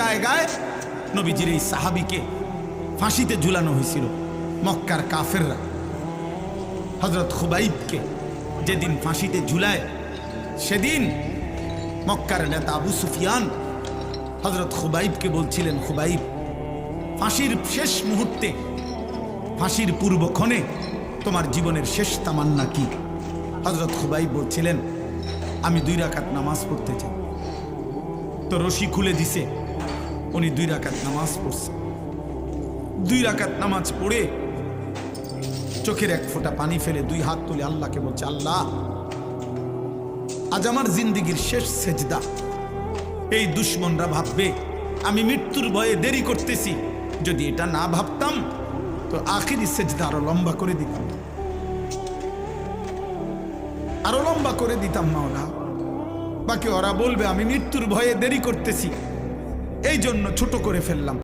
জায়গায় নবীজির এই সাহাবীকে ফাঁসিতে ঝুলানো হয়েছিল। মক্কার কাফেররা হযরত খুবাইবকে যেদিন ফাঁসিতে ঝুলায়, সেদিন মক্কার নেতা আবু সুফিয়ান হযরত খুবাইবকে বলছিলেন, খুবাইব, ফাঁসির শেষ মুহূর্তে, ফাঁসির পূর্বক্ষণে তোমার জীবনের শেষ তামান্না কি? হযরত খুবাইব বলছিলেন, আমি 2 রাকাত নামাজ পড়তে চাই। তো রশি খুলে দিছে, উনি 2 রাকাত নামাজ পড়ছে। 2 রাকাত নামাজ পড়ে চোখের এক ফোঁটা পানি ফেলে 2 হাত তুলে আল্লাহকে বলছে, আল্লাহ, আজ আমার জিন্দেগির শেষ সেজদা। এই দুশ্মনরা ভাববে আমি মৃত্যুর ভয়ে দেরি করতেছি। যদি এটা না ভাবতাম তো আখিরি সেজদা আরো লম্বা করে দিতাম, আরো লম্বা করে দিতাম মাওলা। বাকি ওরা বলবে আমি মৃত্যুর ভয়ে দেরি করতেছি, এই জন্য ছোট করে ফেললাম।